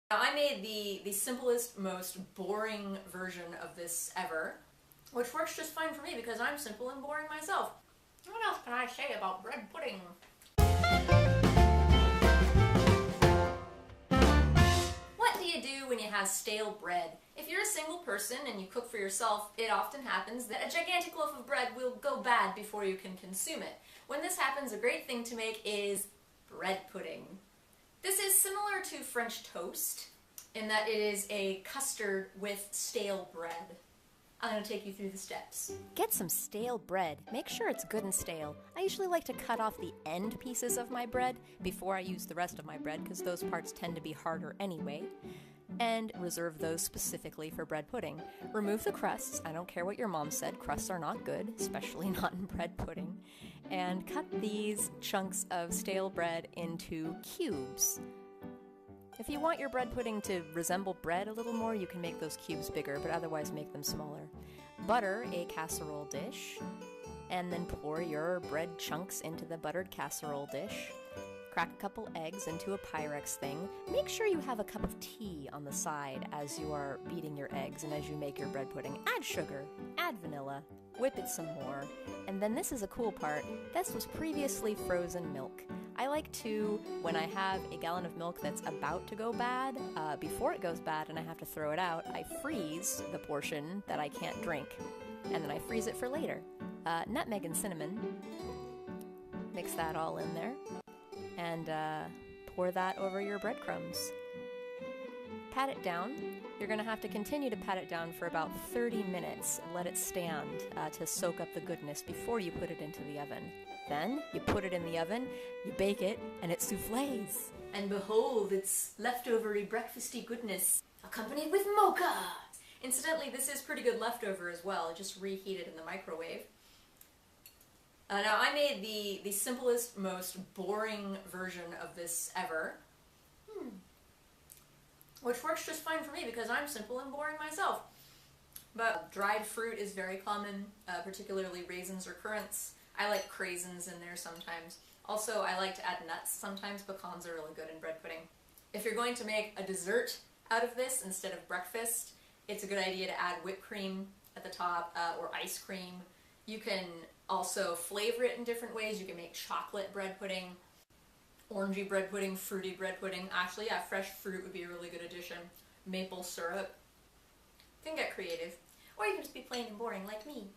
Now, I made the simplest, most boring version of this ever, which works just fine for me because I'm simple and boring myself. What else can I say about bread pudding? What do you do when you have stale bread? If you're a single person and you cook for yourself, it often happens that a gigantic loaf of bread will go bad before you can consume it. When this happens, a great thing to make is bread pudding. This is similar to French toast in that it is a custard with stale bread. I'm going to take you through the steps. Get some stale bread. Make sure it's good and stale. I usually like to cut off the end pieces of my bread before I use the rest of my bread because those parts tend to be harder anyway. And reserve those specifically for bread pudding. Remove the crusts. I don't care what your mom said, crusts are not good, especially not in bread pudding. And cut these chunks of stale bread into cubes. If you want your bread pudding to resemble bread a little more, you can make those cubes bigger, but otherwise make them smaller. Butter a casserole dish, and then pour your bread chunks into the buttered casserole dish. Crack a couple eggs into a Pyrex thing. Make sure you have a cup of tea on the side as you are beating your eggs and as you make your bread pudding. Add sugar, add vanilla, whip it some more, and then this is a cool part. This was previously frozen milk. I like to, when I have a gallon of milk that's about to go bad, before it goes bad and I have to throw it out, I freeze the portion that I can't drink, and then I freeze it for later. Nutmeg and cinnamon, mix that all in there, and pour that over your breadcrumbs. Pat it down. You're going to have to continue to pat it down for about 30 minutes and let it stand to soak up the goodness before you put it into the oven. Then you put it in the oven, you bake it, and it souffles. And behold, its leftovery breakfasty goodness, accompanied with mocha! Incidentally, this is pretty good leftover as well, just reheated in the microwave. Now, I made the simplest, most boring version of this ever, which works just fine for me because I'm simple and boring myself. But dried fruit is very common, particularly raisins or currants. I like craisins in there sometimes. Also, I like to add nuts sometimes. Pecans are really good in bread pudding. If you're going to make a dessert out of this instead of breakfast, it's a good idea to add whipped cream at the top or ice cream. You can also flavor it in different ways. You can make chocolate bread pudding, orangey bread pudding, fruity bread pudding. Actually, yeah, fresh fruit would be a really good addition. Maple syrup. You can get creative. Or you can just be plain and boring like me.